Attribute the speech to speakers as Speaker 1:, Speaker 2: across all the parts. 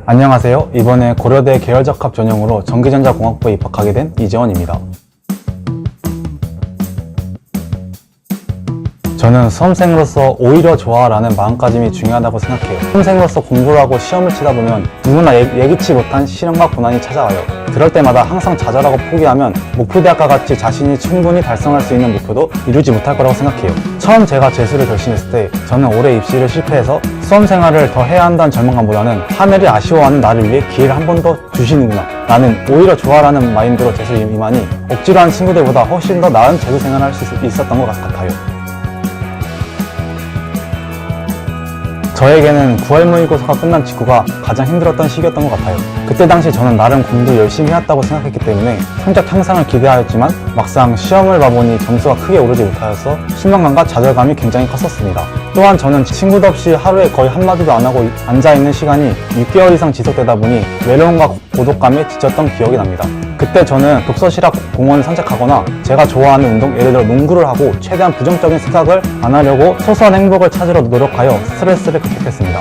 Speaker 1: 안녕하세요. 이번에 고려대 계열적합 전형으로 전기전자공학부에 입학하게 된 이재원입니다. 저는 수험생으로서 오히려 좋아라는 마음가짐이 중요하다고 생각해요. 수험생으로서 공부를 하고 시험을 치다 보면 누구나 예기치 못한 시련과 고난이 찾아와요. 그럴 때마다 항상 좌절하고 포기하면 목표대학과 같이 자신이 충분히 달성할 수 있는 목표도 이루지 못할 거라고 생각해요. 처음 제가 재수를 결심했을 때 저는 올해 입시를 실패해서 수험생활을 더 해야 한다는 절망감보다는 하늘이 아쉬워하는 나를 위해 기회를 한 번 더 주시는구나, 나는 오히려 좋아라는 마인드로 재수를 임하니 억지로 한 친구들보다 훨씬 더 나은 재수생활을 할 수 있었던 것 같아요. 저에게는 9월 모의고사가 끝난 직후가 가장 힘들었던 시기였던 것 같아요. 그때 당시 저는 나름 공부 열심히 해왔다고 생각했기 때문에 성적 향상을 기대하였지만 막상 시험을 봐보니 점수가 크게 오르지 못하여서 실망감과 좌절감이 굉장히 컸었습니다. 또한 저는 친구도 없이 하루에 거의 한마디도 안 하고 앉아있는 시간이 6개월 이상 지속되다 보니 외로움과 고독감에 지쳤던 기억이 납니다. 그때 저는 독서실 앞 공원을 산책하거나 제가 좋아하는 운동, 예를 들어 농구를 하고 최대한 부정적인 생각을 안 하려고 소소한 행복을 찾으려 노력하여 스트레스를 극복했습니다.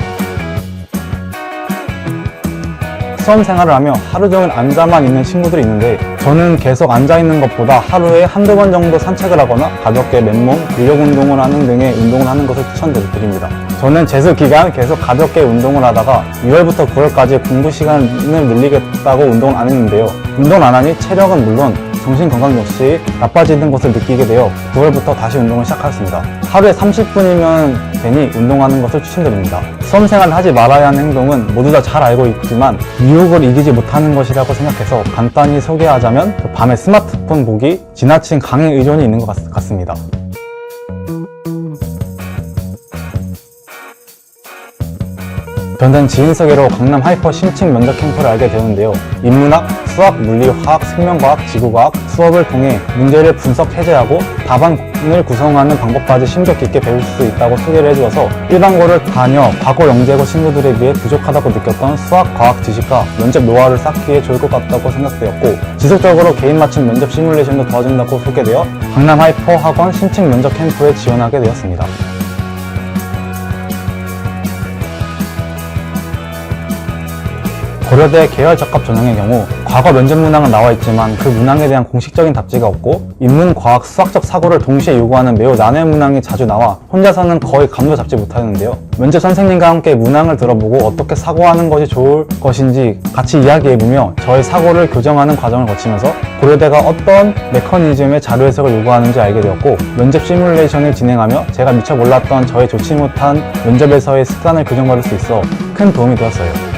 Speaker 1: 수험 생활을 하며 하루 종일 앉아만 있는 친구들이 있는데 저는 계속 앉아있는 것보다 하루에 한두 번 정도 산책을 하거나 가볍게 맨몸, 근력 운동을 하는 등의 운동을 하는 것을 추천드립니다. 저는 재수 기간 계속 가볍게 운동을 하다가 6월부터 9월까지 공부 시간을 늘리겠다고 운동을 안 했는데요. 운동을 안 하니 체력은 물론 정신 건강 역시 나빠지는 것을 느끼게 되어 9월부터 다시 운동을 시작하였습니다. 하루에 30분이면 되니 운동하는 것을 추천드립니다. 수험생활을 하지 말아야 하는 행동은 모두 다 잘 알고 있지만 유혹을 이기지 못하는 것이라고 생각해서 간단히 소개하자면 밤에 스마트폰 보기, 지나친 강의 의존이 있는 것 같습니다. 저는 지인 소개로 강남 하이퍼 심층 면접 캠프를 알게 되었는데요. 인문학, 수학, 물리, 화학, 생명과학, 지구과학 수업을 통해 문제를 분석 해제하고 답안을 구성하는 방법까지 심도 깊게 배울 수 있다고 소개를 해주어서 일반고를 다녀 과거 영재고 친구들에 비해 부족하다고 느꼈던 수학, 과학 지식과 면접 노하우를 쌓기에 좋을 것 같다고 생각되었고 지속적으로 개인 맞춤 면접 시뮬레이션도 도와준다고 소개되어 강남 하이퍼 학원 심층 면접 캠프에 지원하게 되었습니다. 고려대 계열적합 전형의 경우 과거 면접 문항은 나와 있지만 그 문항에 대한 공식적인 답지가 없고 인문, 과학, 수학적 사고를 동시에 요구하는 매우 난해 문항이 자주 나와 혼자서는 거의 감도 잡지 못하는데요. 면접 선생님과 함께 문항을 들어보고 어떻게 사고하는 것이 좋을 것인지 같이 이야기해보며 저의 사고를 교정하는 과정을 거치면서 고려대가 어떤 메커니즘의 자료 해석을 요구하는지 알게 되었고 면접 시뮬레이션을 진행하며 제가 미처 몰랐던 저의 좋지 못한 면접에서의 습관을 교정받을 수 있어 큰 도움이 되었어요.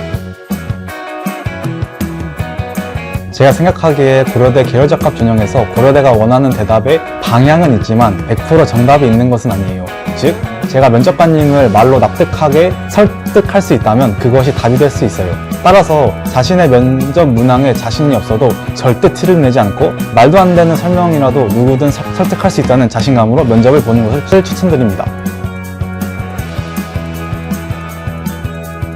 Speaker 1: 제가 생각하기에 고려대 계열적합 전형에서 고려대가 원하는 대답의 방향은 있지만 100% 정답이 있는 것은 아니에요. 즉, 제가 면접관님을 말로 납득하게 설득할 수 있다면 그것이 답이 될 수 있어요. 따라서 자신의 면접 문항에 자신이 없어도 절대 티를 내지 않고 말도 안 되는 설명이라도 누구든 설득할 수 있다는 자신감으로 면접을 보는 것을 추천드립니다.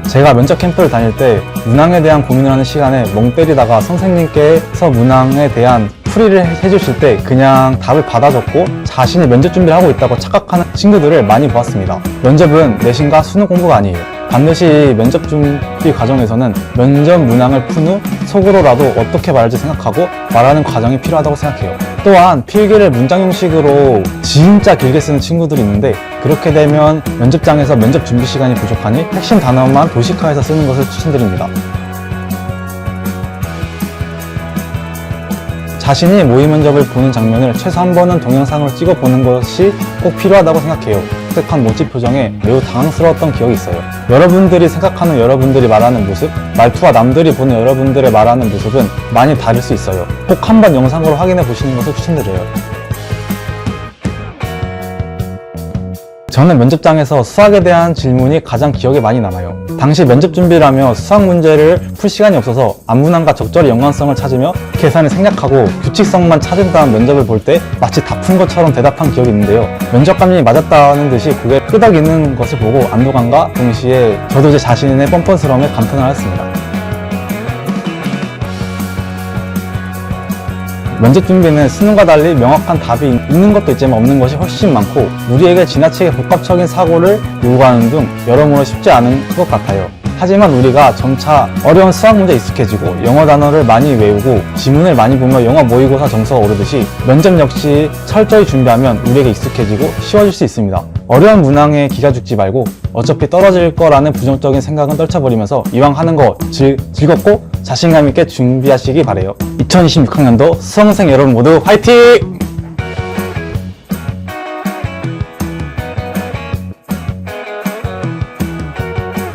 Speaker 1: 제가 면접 캠프를 다닐 때 문항에 대한 고민을 하는 시간에 멍 때리다가 선생님께서 문항에 대한 풀이를 해주실 때 그냥 답을 받아 적고 자신이 면접 준비를 하고 있다고 착각하는 친구들을 많이 보았습니다. 면접은 내신과 수능 공부가 아니에요. 반드시 면접 준비 과정에서는 면접 문항을 푼 후 속으로라도 어떻게 말할지 생각하고 말하는 과정이 필요하다고 생각해요. 또한 필기를 문장 형식으로 진짜 길게 쓰는 친구들이 있는데 그렇게 되면 면접장에서 면접 준비 시간이 부족하니 핵심 단어만 도식화해서 쓰는 것을 추천드립니다. 자신이 모의 면접을 보는 장면을 최소 한 번은 동영상으로 찍어보는 것이 꼭 필요하다고 생각해요. 독특한 모찌 표정에 매우 당황스러웠던 기억이 있어요. 여러분들이 생각하는 여러분들이 말하는 모습, 말투와 남들이 보는 여러분들의 말하는 모습은 많이 다를 수 있어요. 꼭 한번 영상으로 확인해 보시는 것을 추천드려요. 저는 면접장에서 수학에 대한 질문이 가장 기억에 많이 남아요. 당시 면접 준비를 하며 수학 문제를 풀 시간이 없어서 앞문항과 적절히 연관성을 찾으며 계산을 생략하고 규칙성만 찾은 다음 면접을 볼 때 마치 다 푼 것처럼 대답한 기억이 있는데요. 면접관님이 맞았다는 듯이 고개 끄덕이는 것을 보고 안도감과 동시에 저도 제 자신의 뻔뻔스러움에 감탄을 하였습니다. 면접 준비는 수능과 달리 명확한 답이 있는 것도 있지만 없는 것이 훨씬 많고 우리에게 지나치게 복합적인 사고를 요구하는 등 여러모로 쉽지 않은 것 같아요. 하지만 우리가 점차 어려운 수학 문제에 익숙해지고 영어 단어를 많이 외우고 지문을 많이 보며 영어 모의고사 점수가 오르듯이 면접 역시 철저히 준비하면 우리에게 익숙해지고 쉬워질 수 있습니다. 어려운 문항에 기가 죽지 말고 어차피 떨어질 거라는 부정적인 생각은 떨쳐버리면서 이왕 하는 거 즐겁고 자신감 있게 준비하시기 바래요. 2026학년도 수험생 여러분 모두 화이팅!